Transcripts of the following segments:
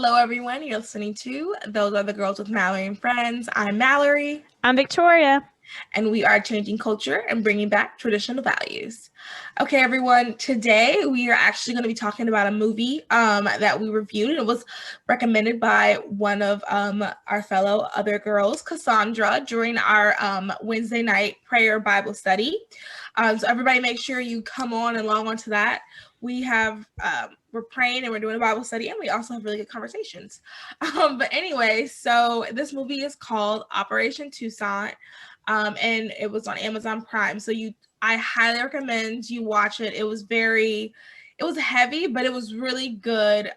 Hello, everyone. You're listening to Those Are the Girls with Mallory and Friends. I'm Mallory. I'm Victoria. And we are changing culture and bringing back traditional values. Okay, everyone. Today we are actually going to be talking about a movie that we reviewed. It was recommended by one of our fellow other girls, Cassandra, during our Wednesday night prayer Bible study. So everybody, make sure you come on and log on to that. We have we're praying and we're doing a Bible study, and we also have really good conversations. But anyway, so this movie is called Operation Toussaint. And it was on Amazon Prime. So I highly recommend you watch it. It was heavy, but it was really good.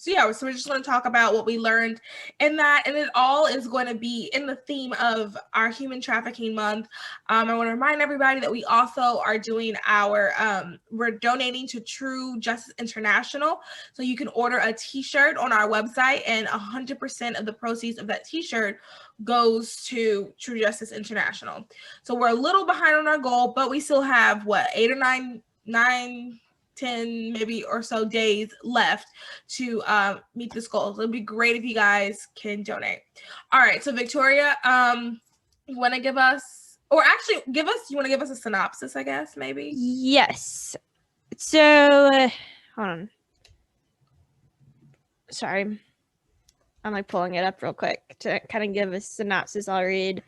So we're just going to talk about what we learned in that, and it all is going to be in the theme of our Human Trafficking Month. I want to remind everybody that we also are doing we're donating to True Justice International, so you can order a t-shirt on our website, and 100% of the proceeds of that t-shirt goes to True Justice International. So we're a little behind on our goal, but we still have 8 or 9, 10 maybe or so days left to meet this goal. So it'd be great if you guys can donate. All right, so Victoria, you want to give us a synopsis, I guess, maybe? Yes. So, hold on. Sorry. I'm pulling it up real quick to kind of give a synopsis. I'll read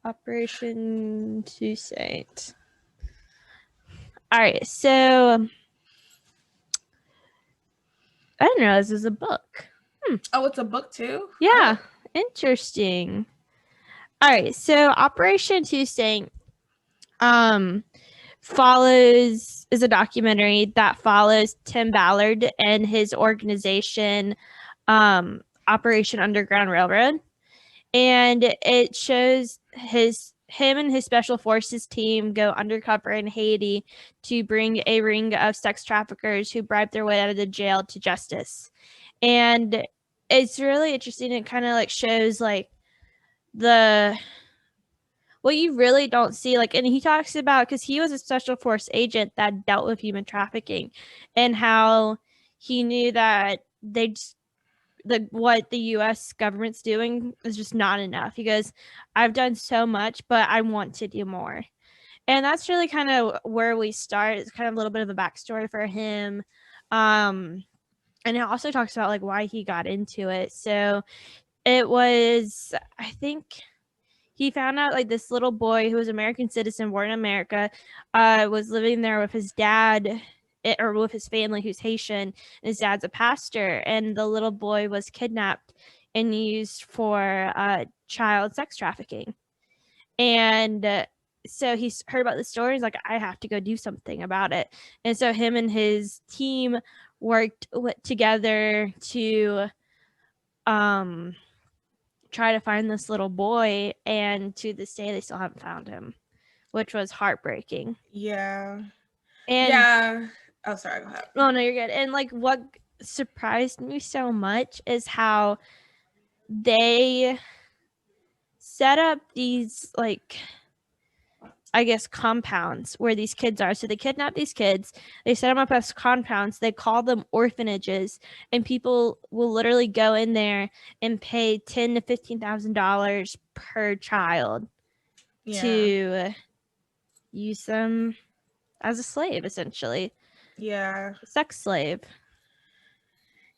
Operation Toussaint. All right, so I didn't realize this is a book. Oh, it's a book too? Yeah, Interesting. All right, so Operation Toussaint is a documentary that follows Tim Ballard and his organization, Operation Underground Railroad, and it shows him and his special forces team go undercover in Haiti to bring a ring of sex traffickers who bribe their way out of the jail to justice. And it's really interesting. It kind of shows what you really don't see, and he talks about, because he was a special force agent that dealt with human trafficking, and how he knew that what the U.S. government's doing is just not enough. He goes, I've done so much, but I want to do more. And that's really kind of where we start. It's kind of a little bit of a backstory for him. And it also talks about why he got into it. So it was, I think, he found out this little boy who was an American citizen born in America was living there with his dad, or with his family, who's Haitian, and his dad's a pastor, and the little boy was kidnapped and used for child sex trafficking. And so he heard about the story. He's like, I have to go do something about it. And so him and his team worked together to try to find this little boy, and to this day they still haven't found him, which was heartbreaking. Yeah. And yeah. Oh, sorry, go ahead. Oh, no, you're good. And what surprised me so much is how they set up these I guess compounds where these kids are. So they kidnap these kids, they set them up as compounds, they call them orphanages, and people will literally go in there and pay $10,000 to $15,000 per child to use them as a slave, essentially. Yeah. Sex slave.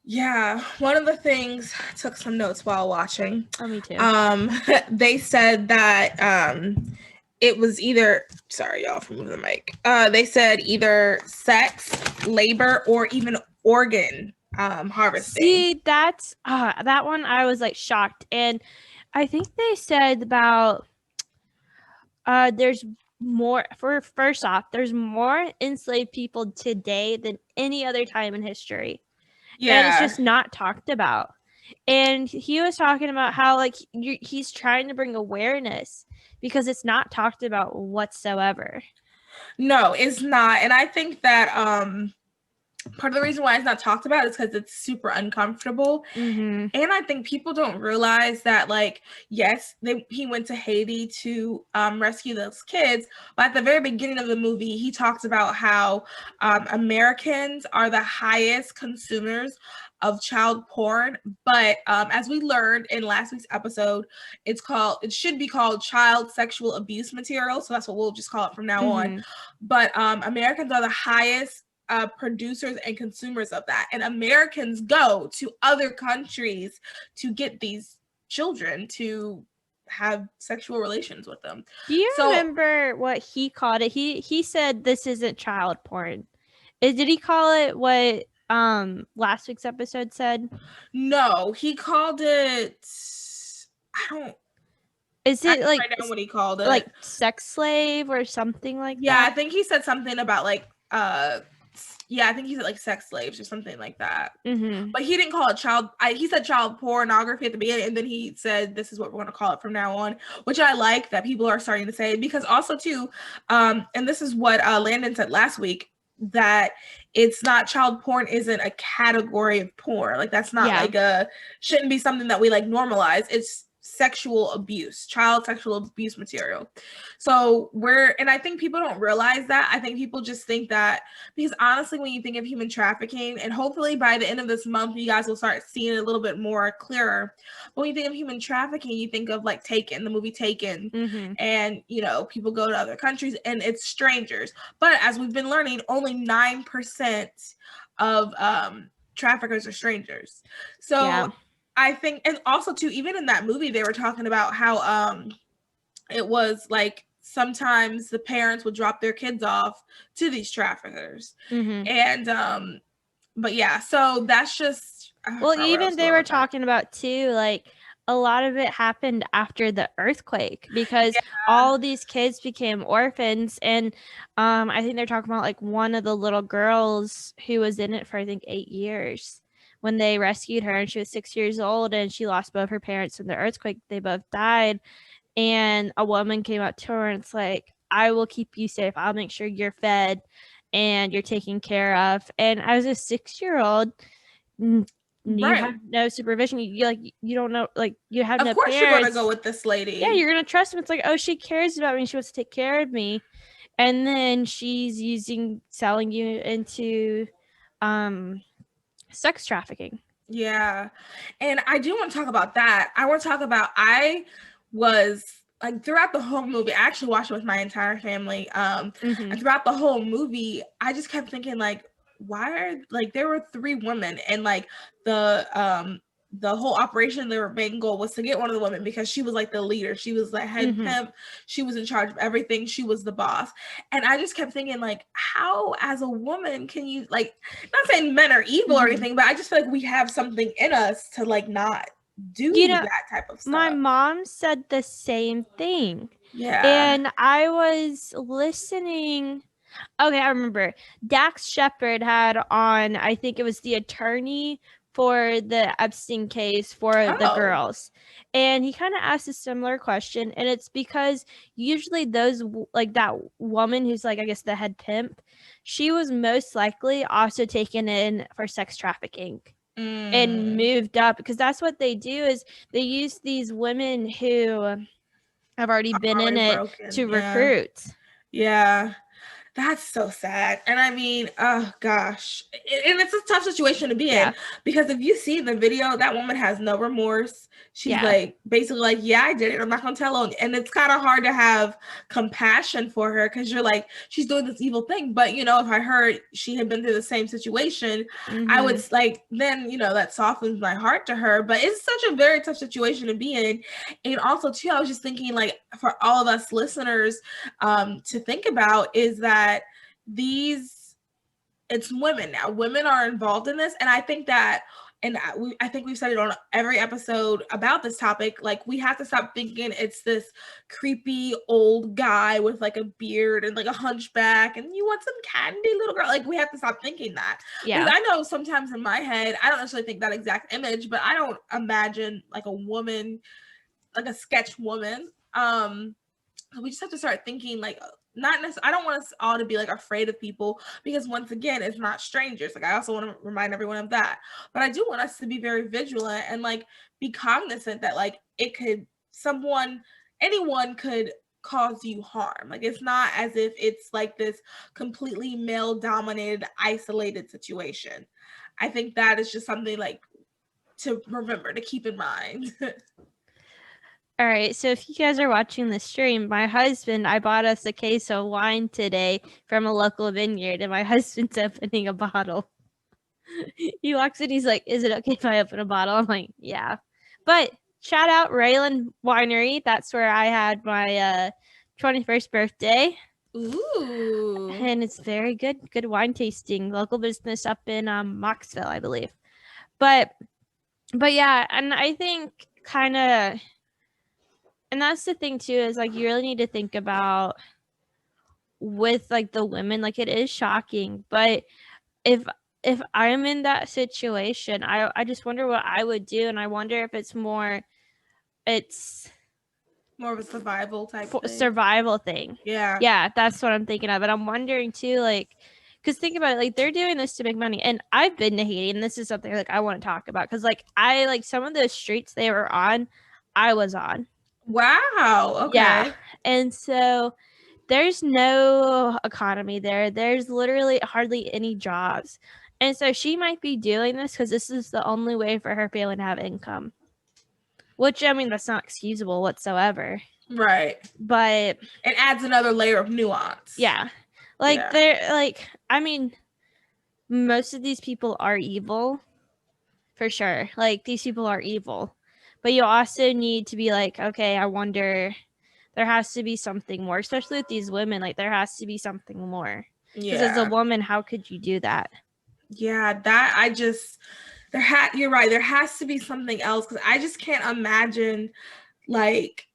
Yeah, one of the things, I took some notes while watching. Oh, me too. They said that it was either, sorry y'all for moving the mic. They said either sex, labor, or even organ harvesting. See, that's that one I was shocked. And I think they said about there's more, first off, there's more enslaved people today than any other time in history. Yeah. And it's just not talked about. And he was talking about how he's trying to bring awareness, because it's not talked about whatsoever. No, it's not. And I think that part of the reason why it's not talked about is because it's super uncomfortable. Mm-hmm. And I think people don't realize that, like, yes, he went to Haiti to rescue those kids, but at the very beginning of the movie, he talks about how Americans are the highest consumers of child porn. But as we learned in last week's episode, it should be called child sexual abuse material. So that's what we'll just call it from now on. But Americans are the highest producers and consumers of that, and Americans go to other countries to get these children to have sexual relations with them. Do you remember what he called it? He said this isn't child porn. Did he call it what last week's episode said? No, he called it, I don't write down what he called it, like sex slave or something like that? Yeah, I think he said something about like I think he said like sex slaves or something like that. Mm-hmm. But he didn't call it he said child pornography at the beginning, and then he said this is what we're going to call it from now on, which I like that people are starting to say, because also too, and this is what Landon said last week, that it's not, child porn isn't a category of porn. Like that's not like shouldn't be something that we like normalize. It's sexual abuse, child sexual abuse material. So and I think people don't realize that. I think people just think that, because honestly, when you think of human trafficking, and hopefully by the end of this month, you guys will start seeing it a little bit more clearer. But when you think of human trafficking, you think of like Taken, the movie Taken, and people go to other countries and it's strangers. But as we've been learning, only 9% of traffickers are strangers. So I think, and also too, even in that movie, they were talking about how it was like sometimes the parents would drop their kids off to these traffickers. And but yeah, so that's just even they were talking about too, like a lot of it happened after the earthquake, because all these kids became orphans. And I think they're talking about like one of the little girls who was in it for I think 8 years. When they rescued her, and she was 6 years old, and she lost both her parents in the earthquake. They both died. And a woman came up to her and it's like, I will keep you safe. I'll make sure you're fed and you're taken care of. And I was a 6-year-old. You have no supervision. You don't know, like you have no parents. Of course you're gonna go with this lady. Yeah, you're gonna trust him. It's like, oh, she cares about me. She wants to take care of me. And then she's selling you into sex trafficking. Yeah. And I do want to talk about that. I want to talk about, I was like, throughout the whole movie, I actually watched it with my entire family. And throughout the whole movie, I just kept thinking, like, why are, like, there were 3 women, and like the whole operation, their main goal was to get one of the women because she was like the leader. She was like head pimp. She was in charge of everything. She was the boss. And I just kept thinking, like, how as a woman can you, like, not saying men are evil or anything, but I just feel like we have something in us to like not do that type of stuff. My mom said the same thing. Yeah. And I was listening. Okay, I remember. Dax Shepard had on, I think it was the attorney for the Epstein case for the girls. And he kind of asked a similar question. And it's because usually those, like that woman who's like, I guess the head pimp, she was most likely also taken in for sex trafficking and moved up, because that's what they do, is they use these women who have already been in it to recruit. Yeah. That's so sad. And I mean, oh gosh. And it's a tough situation to be in, because if you see the video, that woman has no remorse. She's like, basically like, yeah, I did it. I'm not going to tell on you. And it's kind of hard to have compassion for her, because you're like, she's doing this evil thing. But, if I heard she had been through the same situation, I would like, then, that softens my heart to her. But it's such a very tough situation to be in. And also too, I was just thinking, like, for all of us listeners to think about is that it's women now. Women are involved in this. And I think that, and I think we've said it on every episode about this topic, like, we have to stop thinking it's this creepy old guy with like a beard and like a hunchback and you want some candy, little girl. Like, we have to stop thinking that. Yeah. Because I know sometimes in my head, I don't necessarily think that exact image, but I don't imagine like a woman, like a sketch woman. We just have to start thinking like not necessarily, I don't want us all to be like afraid of people, because once again, it's not strangers. Like, I also want to remind everyone of that. But I do want us to be very vigilant and like be cognizant that like anyone could cause you harm. Like, it's not as if it's like this completely male dominated, isolated situation. I think that is just something like to remember, to keep in mind. All right, so if you guys are watching the stream, my husband, I bought us a case of wine today from a local vineyard, and my husband's opening a bottle. He walks in, he's like, "Is it okay if I open a bottle?" I'm like, "Yeah." But shout out Raylan Winery. That's where I had my 21st birthday. Ooh. And it's very good wine tasting. Local business up in Moxville, I believe. But yeah, and I think kind of, and that's the thing too, is like you really need to think about with like the women, like it is shocking, but if I'm in that situation, I just wonder what I would do, and I wonder if it's more of a survival type thing. Survival thing. Yeah, that's what I'm thinking of. And I'm wondering too, like, because think about it, like they're doing this to make money, and I've been to Haiti, and this is something like I want to talk about, because like I like some of the streets they were on, I was on. Wow. Okay. Yeah, and so there's no economy there. There's literally hardly any jobs, and so she might be doing this because this is the only way for her family to have income. Which, I mean, that's not excusable whatsoever. Right. But it adds another layer of nuance. Yeah. Like, they're, like, I mean, most of these people are evil. For sure. Like, these people are evil. But you also need to be like, okay, I wonder, there has to be something more. Especially with these women, like, there has to be something more. Because as a woman, how could you do that? Yeah, you're right. There has to be something else, because I just can't imagine, like,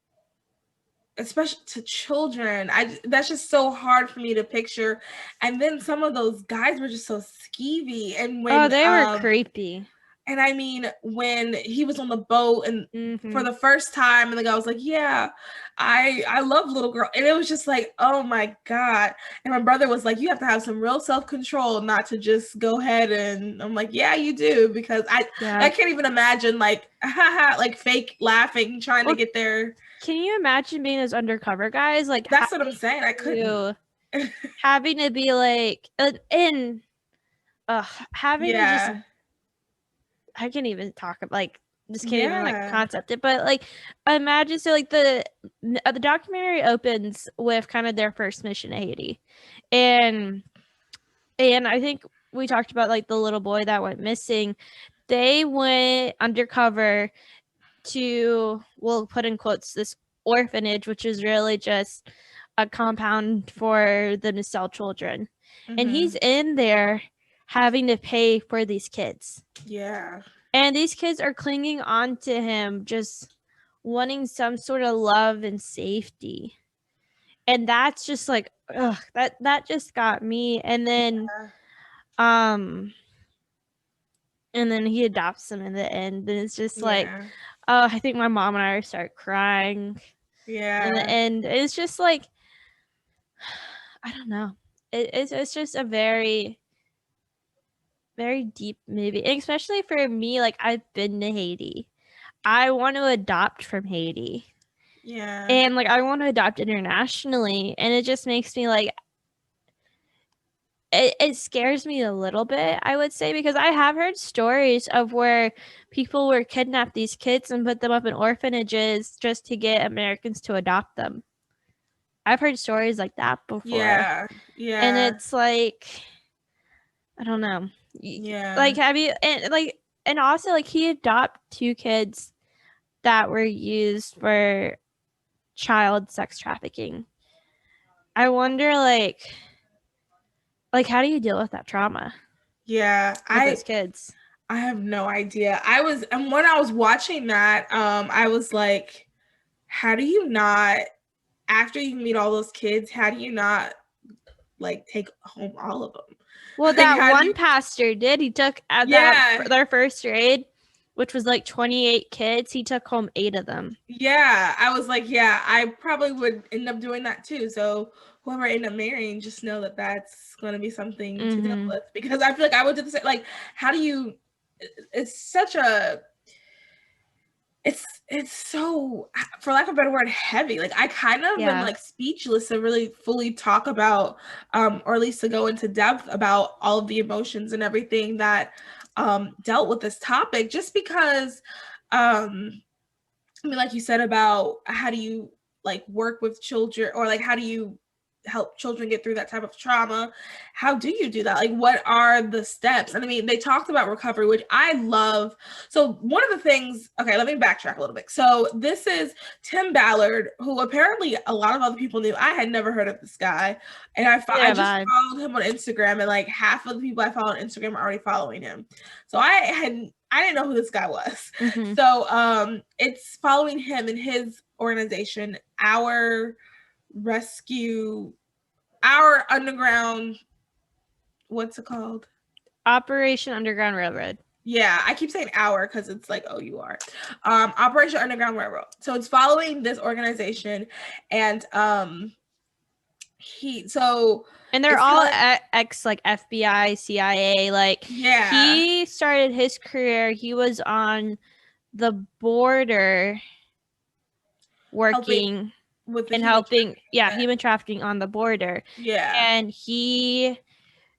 especially to children. That's just so hard for me to picture. And then some of those guys were just so skeevy, and when they were creepy. And I mean, when he was on the boat and for the first time, and the guy was like, "Yeah, I love little girl," and it was just like, oh my God. And my brother was like, "You have to have some real self-control not to just go ahead," and I'm like, "Yeah, you do," because I can't even imagine like like fake laughing trying to get there. Can you imagine being those undercover guys? Like, that's what I'm saying. I couldn't. Having to be like having to just, I can't even talk about, like, just can't even like concept it. But like, imagine, so like the documentary opens with kind of their first mission to Haiti, and I think we talked about like the little boy that went missing. They went undercover to, we'll put in quotes, this orphanage, which is really just a compound for them to sell children. And he's in there having to pay for these kids. Yeah. And these kids are clinging on to him, just wanting some sort of love and safety. And that's just like, ugh, that just got me. And then and then he adopts them in the end, and it's just like, oh, I think my mom and I start crying. Yeah. In the end, it's just like, I don't know. It's just a very, very deep movie, and especially for me. Like, I've been to Haiti. I want to adopt from Haiti. Yeah. And like, I want to adopt internationally, and it just makes me like, it scares me a little bit, I would say, because I have heard stories of where people were kidnapped these kids and put them up in orphanages just to get Americans to adopt them. I've heard stories like that before. Yeah. And it's like, I don't know. Yeah. Like, have you, and also like, he adopted 2 kids that were used for child sex trafficking. I wonder, like, how do you deal with that trauma? Yeah, with those kids. I have no idea. And when I was watching that, I was like, how do you not, after you meet all those kids, how do you not like take home all of them? Well, that one pastor did. He took their first grade which was like 28 kids. He took home 8 of them. Yeah, I was like, yeah, I probably would end up doing that too. So whoever I end up marrying, just know that that's going to be something to deal with, because I feel like I would do the same. Like, how do you? It's such a. It's so, for lack of a better word, heavy. Like, I kind of am like speechless to really fully talk about, or at least to go into depth about all of the emotions and everything that dealt with this topic, just because I mean, like you said about how do you like work with children, or like how do you help children get through that type of trauma? How do you do that? Like, what are the steps? And I mean, they talked about recovery, which I love. So one of the things, okay, let me backtrack a little bit. So this is Tim Ballard, who apparently a lot of other people knew. I had never heard of this guy. And I just followed him on Instagram, and like half of the people I follow on Instagram are already following him. So I didn't know who this guy was. So it's following him and his organization, our underground, what's it called? Operation Underground Railroad. Yeah, I keep saying our because it's like OUR. Operation Underground Railroad. So it's following this organization, and and they're all ex like FBI, CIA. Like, he started his career. He was on the border working helping human trafficking on the border. And he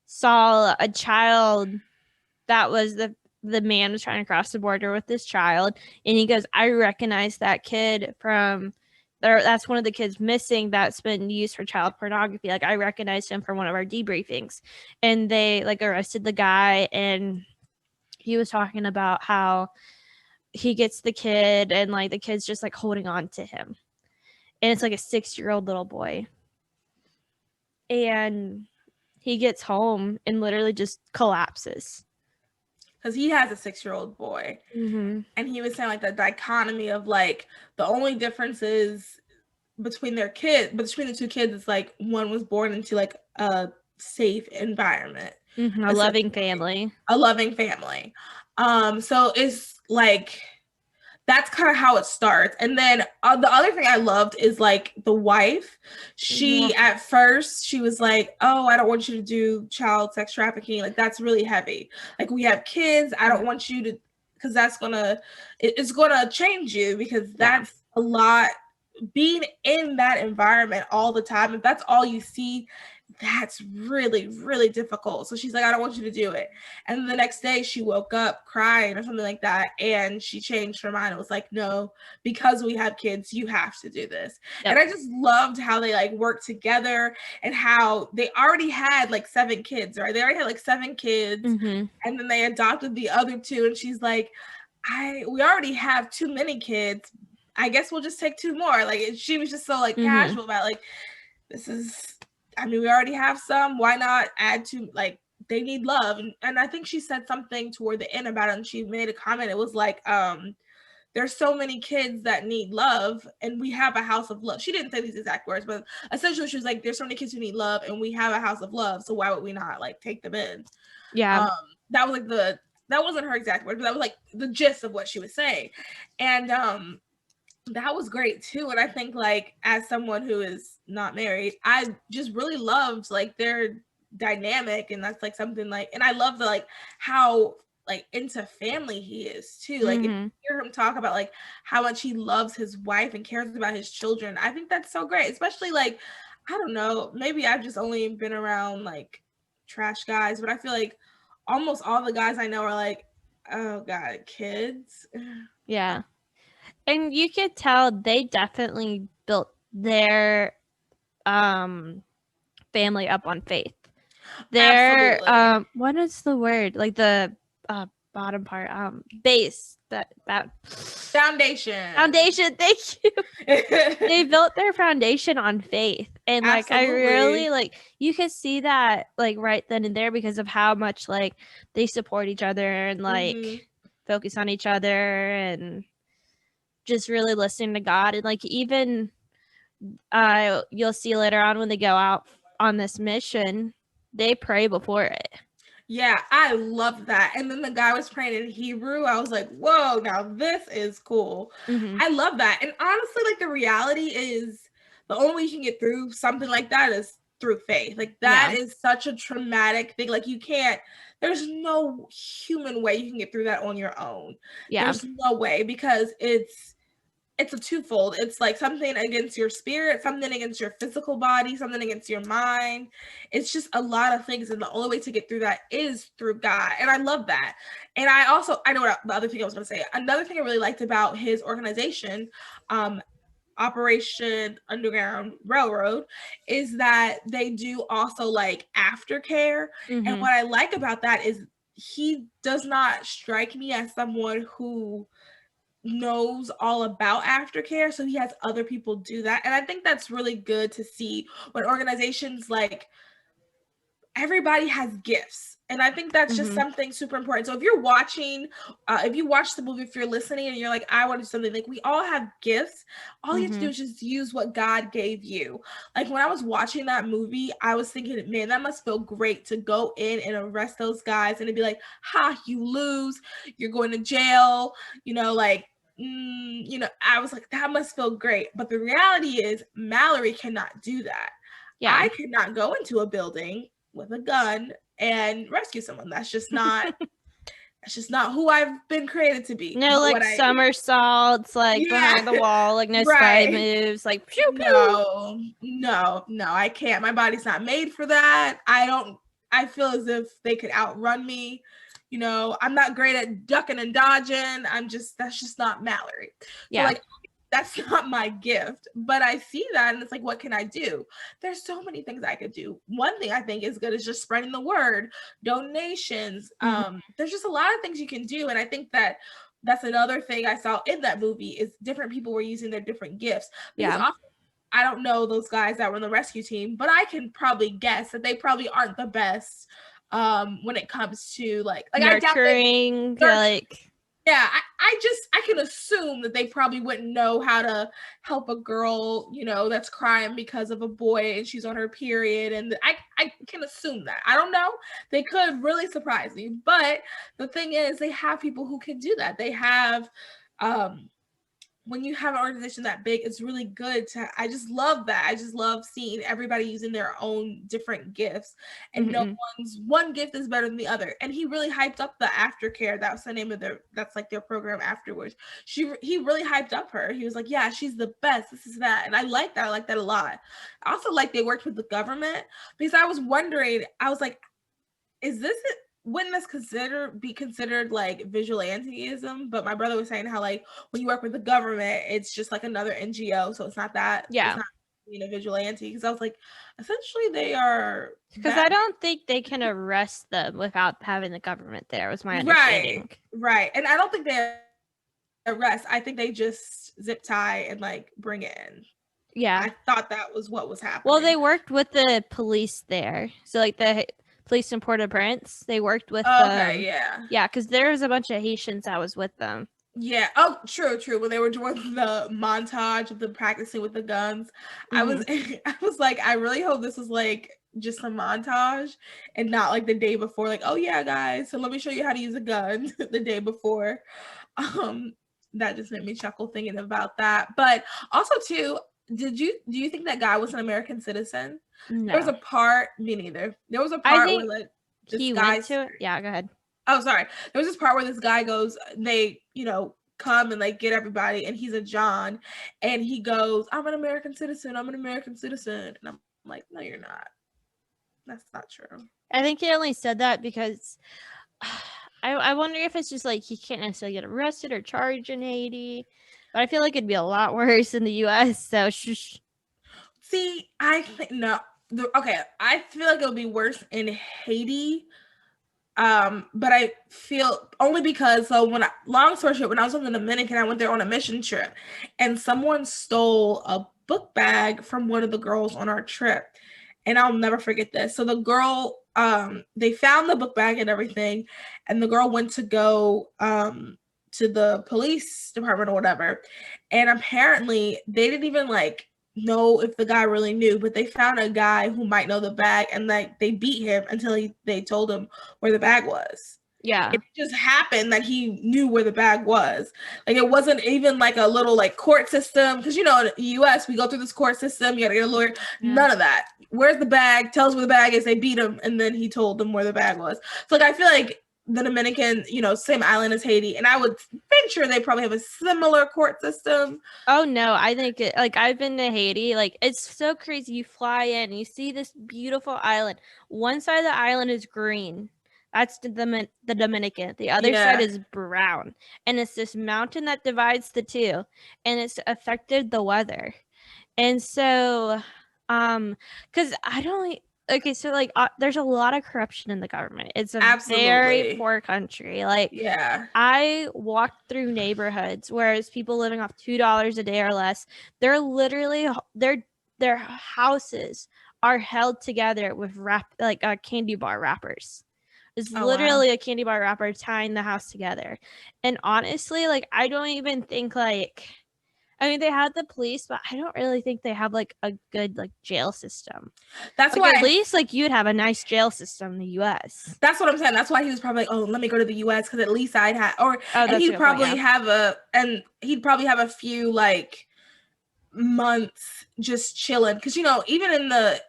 saw a child that was the man was trying to cross the border with this child, and he goes, I recognize that kid from there. That's one of the kids missing that's been used for child pornography. Like, I recognized him from one of our debriefings. And they like arrested the guy, and he was talking about how he gets the kid, and like the kid's just like holding on to him, and it's like a 6-year-old little boy, and he gets home and literally just collapses because he has a 6-year-old boy. And he was saying like the dichotomy of like the only difference is between the two kids, it's like one was born into like a safe environment, a loving family. So it's like that's kind of how it starts. And then the other thing I loved is like the wife. She at first she was like, oh, I don't want you to do child sex trafficking. Like, that's really heavy. Like, we have kids. I don't want you to, because it's gonna change you, because that's a lot. Being in that environment all the time, if that's all you see, that's really, really difficult. So she's like, I don't want you to do it. And the next day she woke up crying or something like that, and she changed her mind. It was like, no, because we have kids, you have to do this. And I just loved how they like worked together, and how they already had like 7 kids, right? They already had like 7 kids, and then they adopted the other 2. And she's like, we already have too many kids. I guess we'll just take 2 more. Like, she was just so like casual about like, this is, I mean, we already have some. Why not add to, like, they need love. And I think she said something toward the end about it, and she made a comment. It was like, there's so many kids that need love, and we have a house of love. She didn't say these exact words, but essentially she was like, there's so many kids who need love, and we have a house of love. So why would we not like take them in? Yeah. That was like that wasn't her exact words, but that was like the gist of what she was saying. And that was great too. And I think like as someone who is not married, I just really loved like their dynamic, and that's like something like, and I love the like how like into family he is too. Like, if you hear him talk about like how much he loves his wife and cares about his children, I think that's so great. Especially like, I don't know, maybe I've just only been around like trash guys, but I feel like almost all the guys I know are like, oh god, kids. Yeah. And you could tell they definitely built their family up on faith. Their what is the word? Like the bottom part, base, that foundation. Thank you. They built their foundation on faith. And like, I really like, you could see that like right then and there, because of how much like they support each other and like focus on each other, and just really listening to God. And like, even you'll see later on when they go out on this mission, they pray before it. Yeah, I love that. And then the guy was praying in Hebrew. I was like, whoa, now this is cool. Mm-hmm. I love that. And honestly, like the reality is the only way you can get through something like that is through faith. Like that Yeah. is such a traumatic thing. Like you can't, there's no human way you can get through that on your own. Yeah. There's no way because it's a twofold. It's like something against your spirit, something against your physical body, something against your mind. It's just a lot of things. And the only way to get through that is through God. And I love that. And I know what the other thing I was going to say. Another thing I really liked about his organization, Operation Underground Railroad, is that they do also like aftercare. And Mm-hmm. what I like about that is he does not strike me as someone who knows all about aftercare, so he has other people do that. And I think that's really good to see when organizations like everybody has gifts, and I think that's just Mm-hmm. something super important. So if you're watching, if you watch the movie, if you're listening and you're like, I want to do something, like we all have gifts. All you have to Mm-hmm. do is just use what God gave you. Like when I was watching that movie, I was thinking, man, that must feel great to go in and arrest those guys and to be like, ha, you lose, you're going to jail, like I was like, that must feel great. But the reality is Mallory cannot do that. Yeah. I could not go into a building with a gun and rescue someone. That's just not who I've been created to be. No, But like somersaults, like yeah, behind the wall, like no spy right. moves, like pew pew. No, I can't. My body's not made for that. I feel as if they could outrun me. I'm not great at ducking and dodging. That's just not Mallory. So Yeah. like that's not my gift, but I see that and it's like, what can I do? There's so many things I could do. One thing I think is good is just spreading the word, donations. Mm-hmm. There's just a lot of things you can do. And I think that's another thing I saw in that movie is different people were using their different gifts. Because Yeah. often, I don't know those guys that were in the rescue team, but I can probably guess that they probably aren't the best when it comes to like I doubt Nurturing, they're like yeah, I can assume that they probably wouldn't know how to help a girl, that's crying because of a boy and she's on her period. And I can assume that. I don't know. They could really surprise me. But the thing is, they have people who can do that. They have when you have an organization that big, it's really good I just love that. I just love seeing everybody using their own different gifts and no mm-hmm. one gift is better than the other. And he really hyped up the aftercare. That was the name of that's like their program afterwards. He really hyped up her. He was like, yeah, she's the best. This is that. And I like that. I like that a lot. I also like they worked with the government because I was wondering, I was like, is this it? Wouldn't this be considered like vigilantism? But my brother was saying how like when you work with the government, it's just like another NGO, so it's not Yeah. being a vigilante. Because I was like, essentially they are Because I don't think they can arrest them without having the government there, was my understanding. Right. And I don't think they arrest. I think they just zip tie and like bring it in. Yeah. I thought that was what was happening. Well, they worked with the police there. So like the police in Port-au-Prince, they worked with okay, yeah. Yeah, because there was a bunch of Haitians that was with them. Yeah. Oh, true. When they were doing the montage of them practicing with the guns, Mm-hmm. I was like, I really hope this is like just a montage and not like the day before. Like, oh yeah, guys, so let me show you how to use a gun the day before. That just made me chuckle thinking about that. But also too, do you think that guy was an American citizen? No. There was a part, me neither. There was a part where like he went to it. Yeah, go ahead. Oh, sorry. There was this part where this guy goes, they, come and like get everybody, and he's a John, and he goes, I'm an American citizen. I'm an American citizen. And I'm like, no, you're not. That's not true. I think he only said that because I wonder if it's just like he can't necessarily get arrested or charged in Haiti. But I feel like it'd be a lot worse in the US. So See, I think no. Okay, I feel like it'll be worse in Haiti. But I feel only because long story short, when I was in the Dominican, I went there on a mission trip, and someone stole a book bag from one of the girls on our trip, and I'll never forget this. So the girl, they found the book bag and everything, and the girl went to go to the police department or whatever, and apparently they didn't even like know if the guy really knew, but they found a guy who might know the bag, and like they beat him until they told him where the bag was. Yeah. It just happened that he knew where the bag was. Like it wasn't even like a little like court system, because you know in the US we go through this court system, you gotta get a lawyer. Yeah. None of that. Where's the bag? Tells where the bag is. They beat him, and then he told them where the bag was. So like I feel like the Dominican, you know, same island as Haiti, and I would venture they probably have a similar court system. Oh no, I think it, like I've been to Haiti. Like it's so crazy. You fly in, you see this beautiful island. One side of the island is green. That's the Dominican. The other side is brown. And it's this mountain that divides the two. And it's affected the weather. And so because I don't okay, so like there's a lot of corruption in the government. It's a very poor country. Like I walked through neighborhoods where it's people living off $2 a day or less. They're literally their houses are held together with candy bar wrappers. It's literally a candy bar wrapper tying the house together. And honestly, like I don't even think like I mean, they had the police, but I don't really think they have like a good like jail system. That's like, why at least like you'd have a nice jail system in the U.S. That's what I'm saying. That's why he was probably like, oh, let me go to the U.S. because at least I'd have, and he'd probably have a few like months just chilling, because you know even in the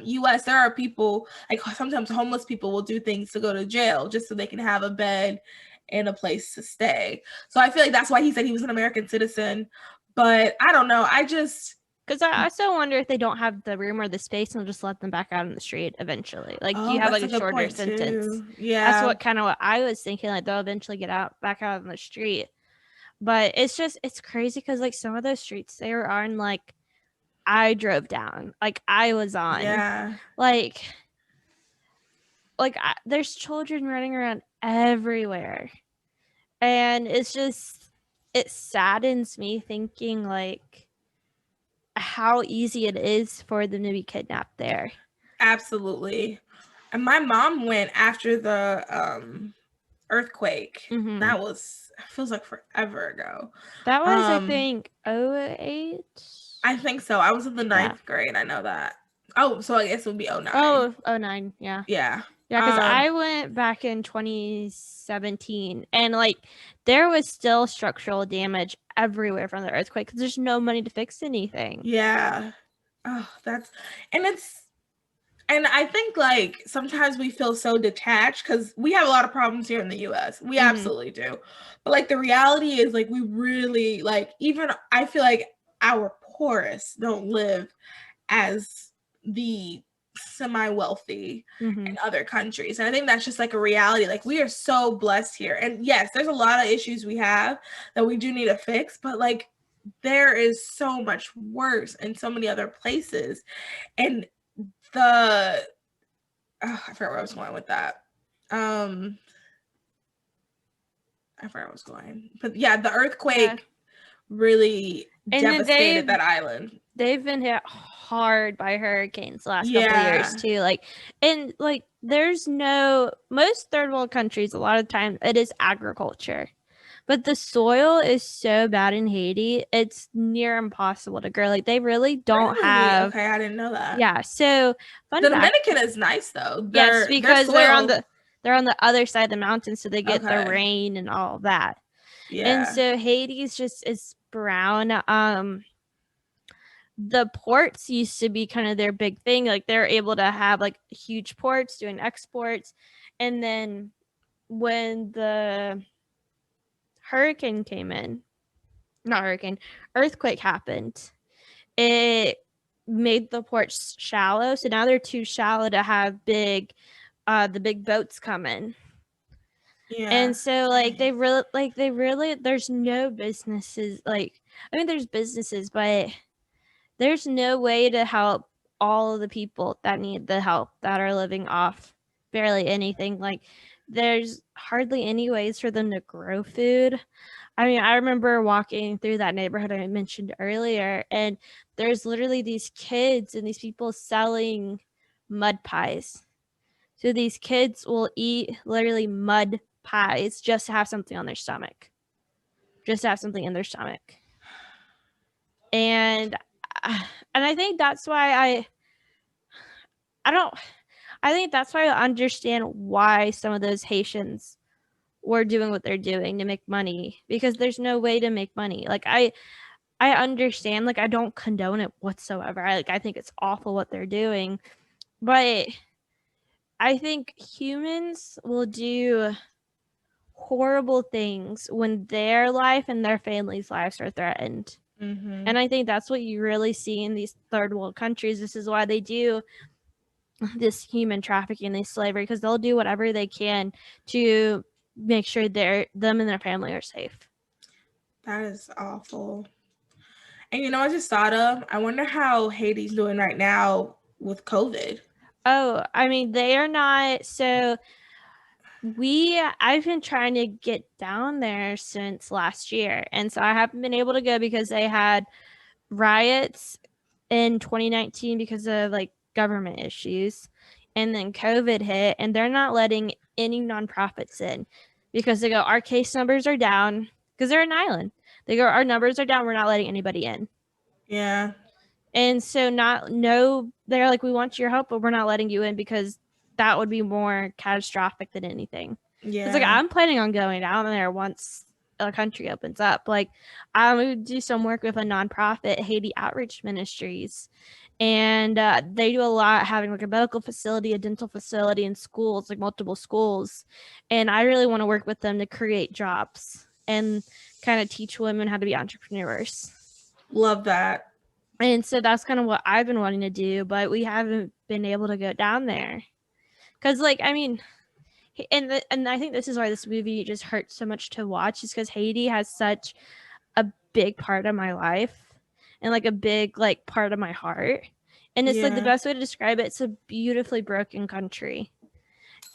U.S. there are people like sometimes homeless people will do things to go to jail just so they can have a bed and a place to stay. So I feel like that's why he said he was an American citizen. But I don't know. Because I also wonder if they don't have the room or the space and they'll just let them back out on the street eventually. Like you have like a shorter sentence. Yeah. That's what I was thinking. Like they'll eventually get back out on the street. But it's crazy because like some of those streets they were on, like I drove down, like I was on. Yeah. Like there's children running around everywhere. And it saddens me thinking like how easy it is for them to be kidnapped there. Absolutely. And my mom went after the earthquake. Mm-hmm. That feels like forever ago. That was I think 2008. I think so. I was in the 9th grade. I know that. Oh, so I guess it would be 2009. Oh, 2009. Yeah. Yeah. Yeah, because I went back in 2017 and like there was still structural damage everywhere from the earthquake because there's no money to fix anything. Yeah. Oh, and I think like sometimes we feel so detached because we have a lot of problems here in the US. We absolutely do. But like the reality is like we really like, even I feel like our poorest don't live as the semi-wealthy in other countries. And I think that's just like a reality. Like we are so blessed here. And yes, there's a lot of issues we have that we do need to fix, but like there is so much worse in so many other places. And I forgot where I was going with that. I forgot where I was going. But yeah, the earthquake really devastated that island. They've been hit hard by hurricanes the last couple of years too. Like, and like there's most third world countries, a lot of time it is agriculture. But the soil is so bad in Haiti, it's near impossible to grow. Like they really don't have. Okay, I didn't know that. Yeah, so the Dominican is nice though. Yes, because they're on the other side of the mountain, so they get the rain and all of that. Yeah. And so Haiti is brown. The ports used to be kind of their big thing. Like they're able to have like huge ports doing exports, and then when the earthquake happened, it made the ports shallow, so now they're too shallow to have the big boats come in. Yeah. And so like they really there's no businesses, like I mean there's businesses, but there's no way to help all of the people that need the help that are living off barely anything. Like there's hardly any ways for them to grow food. I mean, I remember walking through that neighborhood I mentioned earlier, and there's literally these kids and these people selling mud pies. So these kids will eat literally mud pies just to have something on their stomach. Just to have something in their stomach. And and I think that's why I don't I think that's why I understand why some of those Haitians were doing what they're doing to make money, because there's no way to make money. Like I understand, like I don't condone it whatsoever. I think it's awful what they're doing, but I think humans will do horrible things when their life and their family's lives are threatened. Mm-hmm. And I think that's what you really see in these third world countries. This is why they do this human trafficking, this slavery, because they'll do whatever they can to make sure them and their family are safe. That is awful. And I just thought of, I wonder how Haiti's doing right now with COVID. Oh, I mean, they are not. So I've been trying to get down there since last year. And so I haven't been able to go because they had riots in 2019 because of like government issues. And then COVID hit, and they're not letting any nonprofits in because they go, our case numbers are down, because they're an island. They go, our numbers are down. We're not letting anybody in. Yeah. And so they're like, we want your help, but we're not letting you in because that would be more catastrophic than anything. Yeah. It's like, I'm planning on going down there once a country opens up. Like, I would do some work with a nonprofit, Haiti Outreach Ministries. And they do a lot, having like a medical facility, a dental facility, and schools, like multiple schools. And I really want to work with them to create jobs and kind of teach women how to be entrepreneurs. Love that. And so that's kind of what I've been wanting to do, but we haven't been able to go down there. Because, like, I mean, and I think this is why this movie just hurts so much to watch, is because Haiti has such a big part of my life and, like, a big, like, part of my heart. And it's, like, the best way to describe it, it's a beautifully broken country.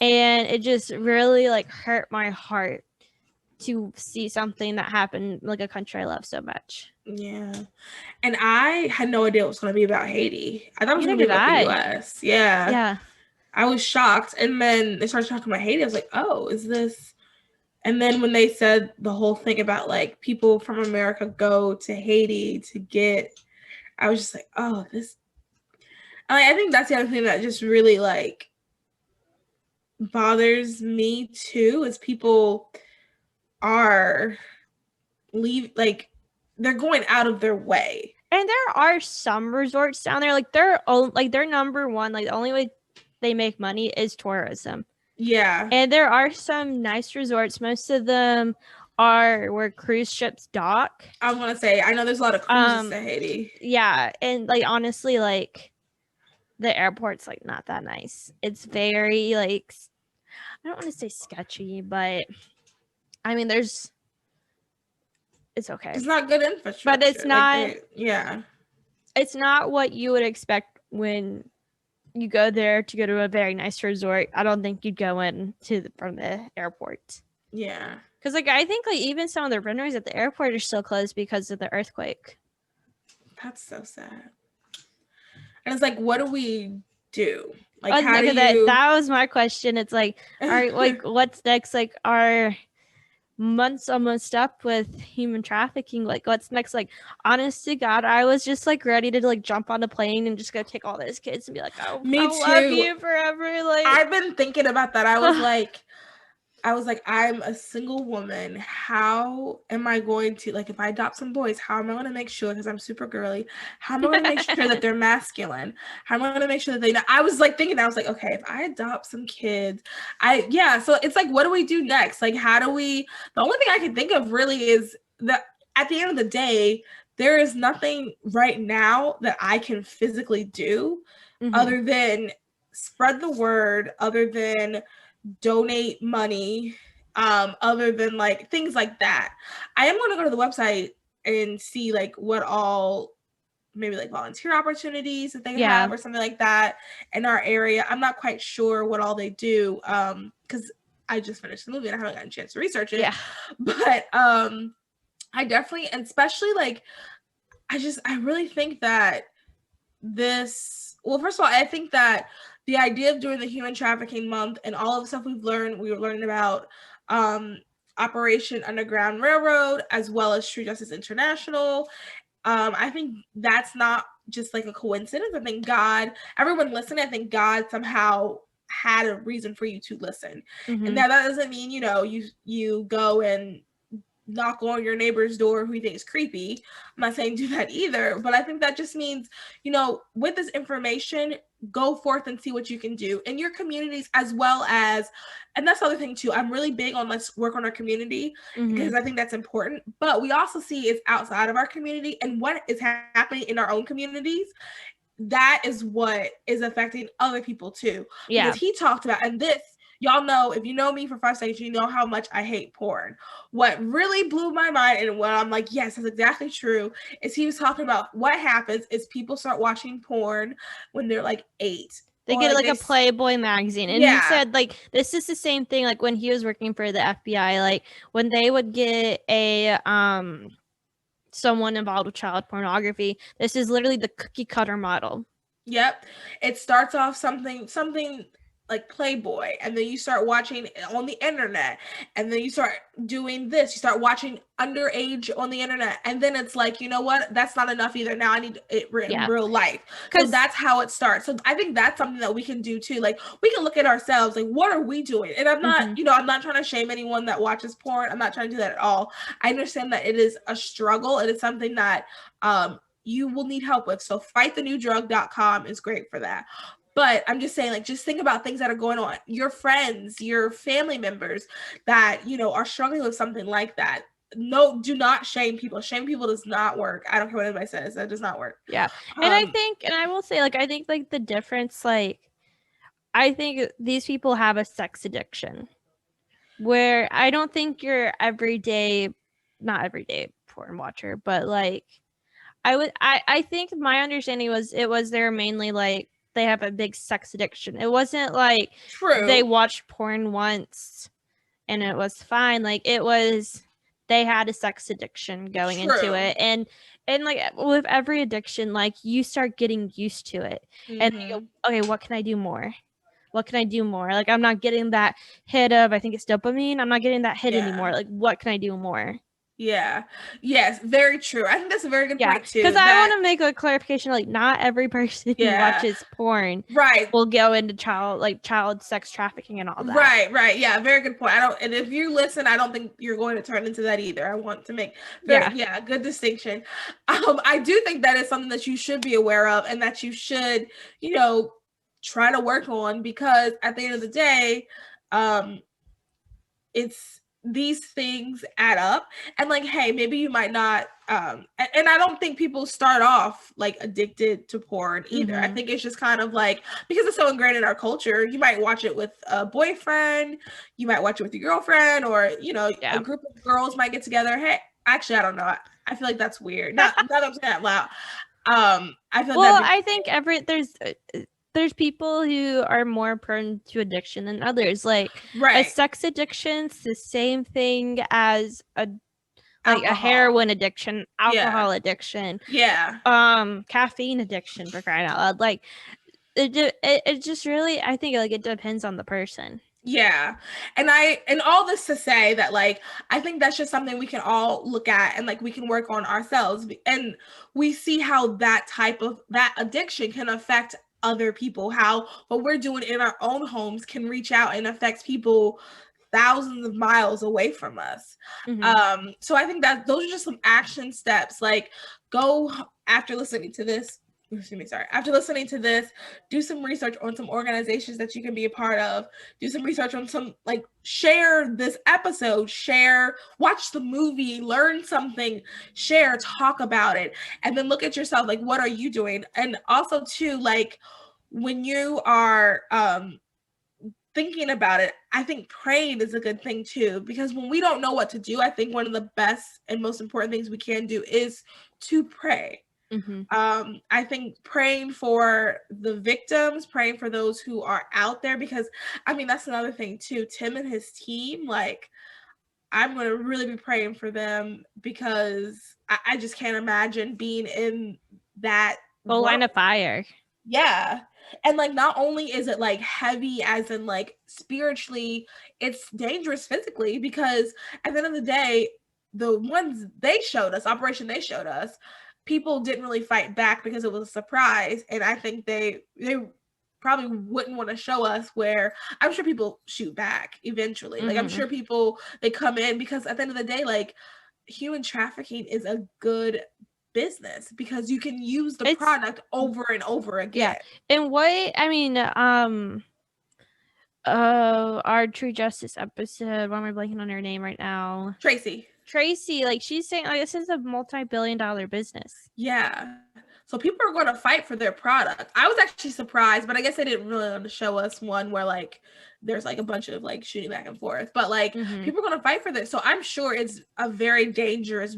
And it just really, like, hurt my heart to see something that happened, like, a country I love so much. Yeah. And I had no idea it was going to be about Haiti. I thought it was going to be about the U.S. Yeah. Yeah. I was shocked. And then they started talking about Haiti. I was like, oh, is this? And then when they said the whole thing about like people from America go to Haiti to get, I was just like, oh, this. I think that's the other thing that just really like bothers me too, is people are they're going out of their way. And there are some resorts down there, like their number one, like the only way they make money is tourism. Yeah. And there are some nice resorts. Most of them are where cruise ships dock. I was gonna say, I know there's a lot of cruises to Haiti. Yeah, and like honestly, like the airport's like not that nice. It's very like, I don't want to say sketchy, but I mean it's okay. It's not good infrastructure. But it's not yeah. It's not what you would expect when you go there to go to a very nice resort. I don't think you'd go in from the airport. Yeah. Because like I think like even some of the runways at the airport are still closed because of the earthquake. That's so sad. And it's like, what do we do? Like, how do you... That was my question. It's like, all right, like what's next? Like, our months almost up with human trafficking. Like, what's next? Like, honest to God, I was just like ready to like jump on a plane and just go take all those kids and be like, oh, me too. I'll love you forever. Like, I've been thinking about that. I was like, I'm a single woman. How am I going to, like, if I adopt some boys, how am I going to make sure, because I'm super girly, how am I going to make sure that they're masculine? How am I going to make sure that they know? I was like thinking, I was like, okay, if I adopt some kids, so it's like, what do we do next? Like, how do we, the only thing I can think of really is that at the end of the day, there is nothing right now that I can physically do other than spread the word, other than donate money, other than like things like that. I am going to go to the website and see like what all, maybe like volunteer opportunities that they have or something like that in our area. I'm not quite sure what all they do, because I just finished the movie and I haven't gotten a chance to research it. But I definitely, and especially like, I really think that first of all, I think that the idea of doing the Human Trafficking Month and all of the stuff we were learning about Operation Underground Railroad, as well as True Justice International, I think that's not just like a coincidence. I think God, everyone listening, I think God somehow had a reason for you to listen. And that doesn't mean, you go and knock on your neighbor's door who you think is creepy. I'm not saying do that either, but I think that just means, with this information, go forth and see what you can do in your communities, as well as, and that's the other thing too, I'm really big on let's work on our community, because I think that's important, but we also see it's outside of our community and what is happening in our own communities. That is what is affecting other people too. Yeah. Because he talked about, and this, y'all know, if you know me for 5 seconds, you know how much I hate porn. What really blew my mind, and what I'm like, yes, that's exactly true, is he was talking about what happens is people start watching porn when they're like 8. They get like a Playboy magazine. And he said, like, this is the same thing, like, when he was working for the FBI, like, when they would get a someone involved with child pornography, this is literally the cookie cutter model. Yep. It starts off something like Playboy, and then you start watching on the internet, and then you start doing this, you start watching underage on the internet, and then it's like, you know what, that's not enough either, now I need it in real life. So that's how it starts. So I think that's something that we can do too. Like, we can look at ourselves, like, what are we doing? And I'm not, I'm not trying to shame anyone that watches porn. I'm not trying to do that at all. I understand that it is a struggle. It is something that you will need help with. So fightthenewdrug.com is great for that. But I'm just saying, like, just think about things that are going on. Your friends, your family members that, are struggling with something like that. No, do not shame people. Shame people does not work. I don't care what anybody says. That does not work. Yeah. And I think, and I will say, like, I think, like, the difference, like, I think these people have a sex addiction where I don't think you're not everyday porn watcher, but, like, I think my understanding was they're mainly, like, they have a big sex addiction. It wasn't like they watched porn once and it was fine. Like, it was, they had a sex addiction going into it. And like, with every addiction, like, you start getting used to it. And you go, okay, what can I do more? What can I do more? Like, I'm not getting that hit of, I think it's dopamine. I'm not getting that hit anymore. Like, what can I do more? Yeah. Yes, very true. I think that's a very good point too. Because I want to make a clarification, like, not every person who watches porn will go into child sex trafficking and all that. Right. Yeah, very good point. And if you listen, I don't think you're going to turn into that either. I want to make good distinction. I do think that is something that you should be aware of, and that you should, try to work on, because at the end of the day, it's, these things add up. And, like, hey, maybe you might not and I don't think people start off like addicted to porn either. I think it's just kind of like, because it's so ingrained in our culture, you might watch it with a boyfriend, you might watch it with your girlfriend, or a group of girls might get together. Hey, actually, I don't know, I feel like that's weird. Not that I'm saying that loud. I feel like I think there's people who are more prone to addiction than others. Like, a sex addiction's the same thing as a heroin addiction, alcohol addiction, caffeine addiction, for crying out loud. Like, it just really, I think, like, it depends on the person. Yeah. And all this to say that, like, I think that's just something we can all look at, and, like, we can work on ourselves, and we see how that addiction can affect other people, how what we're doing in our own homes can reach out and affect people thousands of miles away from us. So I think that those are just some action steps. Like, go after listening to this, do some research on some organizations that you can be a part of, do some research on some, like, share this episode, watch the movie, learn something, talk about it, and then look at yourself, like, what are you doing? And also too, like, when you are thinking about it, I think praying is a good thing too, because when we don't know what to do, I think one of the best and most important things we can do is to pray. I think praying for the victims, praying for those who are out there, because I mean, that's another thing too. Tim and his team, like, I'm going to really be praying for them, because I just can't imagine being in that line of fire. Yeah. And, like, not only is it, like, heavy as in, like, spiritually, it's dangerous physically, because at the end of the day, the ones they showed us, Operation they showed us, people didn't really fight back because it was a surprise, and I think they probably wouldn't want to show us where I'm sure people shoot back eventually. Like, I'm sure people, they come in because at the end of the day, like, human trafficking is a good business because you can use the product over and over again. Yeah. And what, I mean, our True Justice episode, why am I blanking on her name right now? Tracy, like, she's saying, like, this is a multi-billion-dollar business. Yeah. So people are going to fight for their product. I was actually surprised, but I guess they didn't really want to show us one where, like, there's, like, a bunch of, like, shooting back and forth. But, like, people are going to fight for this. So I'm sure it's a very dangerous.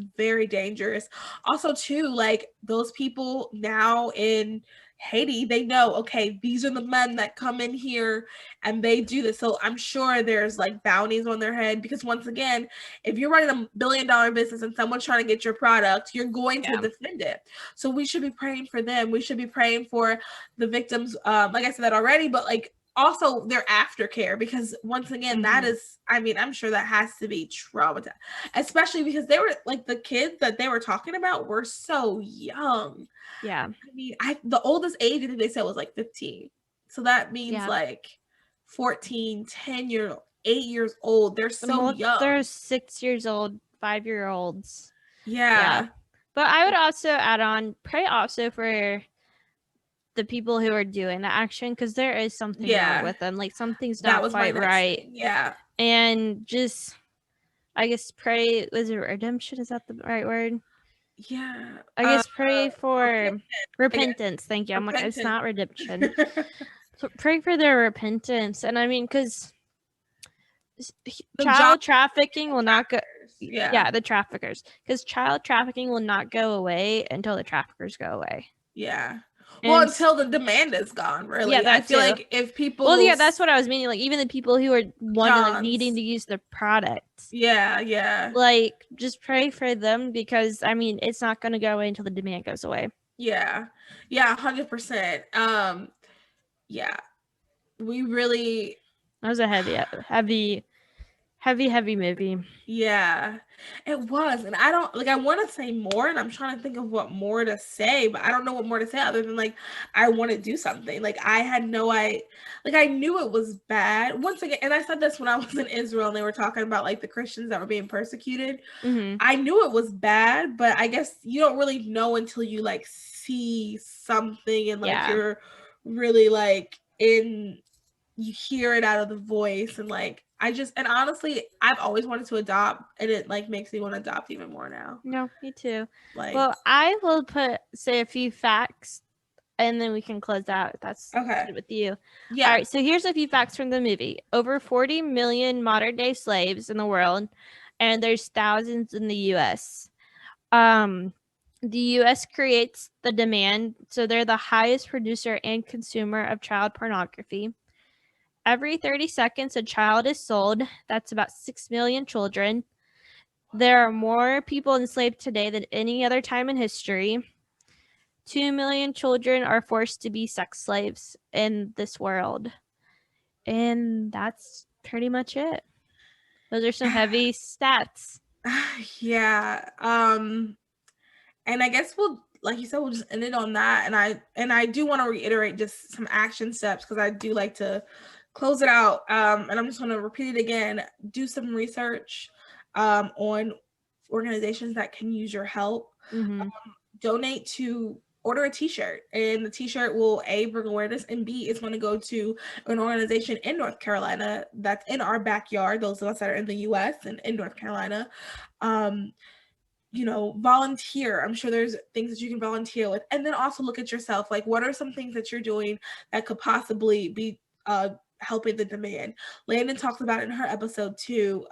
Also, too, like, those people now in Haiti, they know, okay, these are the men that come in here and they do this. So I'm sure there's, like, bounties on their head because, once again, if you're running $1 billion business and someone's trying to get your product, you're going to defend it. So we should be praying for them. We should be praying for the victims. Like I said that already, but, like, also their aftercare, because, once again, that is, I mean, I'm sure that has to be traumatizing, especially because they were, like, the kids that they were talking about were so young. Yeah. I mean, the oldest age I think they said was like 15. So that means like 14, 10 8 years old. They're so young. They're 6 years old, 5-year-olds. Yeah. But I would also add on, pray also for the people who are doing the action, because there is something wrong with them. Like, something's not quite right. Yeah. And just, I guess, pray, was it redemption? Is that the right word? Yeah. I guess pray for repentance. Thank you. I'm like, it's not redemption. So pray for their repentance. And I mean, because child trafficking will not go. Yeah, the traffickers. Because child trafficking will not go away until the traffickers go away. Yeah. Well, until the demand is gone, really. Yeah, I feel like if people... Well, yeah, that's what I was meaning. Like, even the people who are like, needing to use the product. Yeah. Like, just pray for them, because, I mean, it's not going to go away until the demand goes away. Yeah. Yeah, 100%. Yeah. We really... That was a heavy movie. Yeah, it was. And I don't, like, I want to say more, and I'm trying to think of what more to say, but I don't know what more to say other than, like, I want to do something. Like, I had no idea, like, I knew it was bad. Once again, and I said this when I was in Israel and they were talking about, like, the Christians that were being persecuted. I knew it was bad, but I guess you don't really know until you, like, see something and, like, you're really, like, you hear it out of the voice, and, like, and honestly, I've always wanted to adopt, and it, like, makes me want to adopt even more now. No, me too. Like, well, I will say a few facts, and then we can close out if that's good with you. Yeah. All right, so here's a few facts from the movie. Over 40 million modern-day slaves in the world, and there's thousands in the U.S. The U.S. creates the demand, so they're the highest producer and consumer of child pornography. Every 30 seconds, a child is sold. That's about 6 million children. There are more people enslaved today than any other time in history. 2 million children are forced to be sex slaves in this world. And that's pretty much it. Those are some heavy stats. Yeah. And I guess like you said, we'll just end it on that. And I do want to reiterate just some action steps, because I do like to close it out. And I'm just going to repeat it again. Do some research on organizations that can use your help. Donate to order a t-shirt, and the t-shirt will A, bring awareness, and B, it's going to go to an organization in North Carolina that's in our backyard, those of us that are in the US and in North Carolina. You know, volunteer. I'm sure there's things that you can volunteer with. And then also look at yourself. Like, what are some things that you're doing that could possibly be helping the demand? Landon talks about it in her episode too.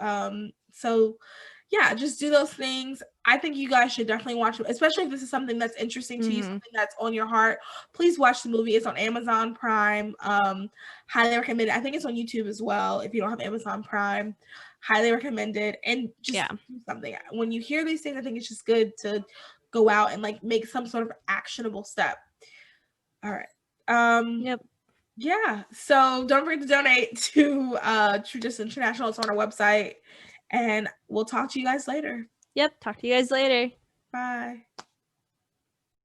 So yeah, just do those things. I think you guys should definitely watch it, especially if this is something that's interesting to you, something that's on your heart. Please watch the movie. It's on Amazon Prime. Highly recommend it. I think it's on YouTube as well if you don't have Amazon Prime. Highly recommended. And just do something. When you hear these things, I think it's just good to go out and, like, make some sort of actionable step. All right. Yep. Yeah. So don't forget to donate to True Justice International. It's on our website. And we'll talk to you guys later. Yep. Talk to you guys later. Bye.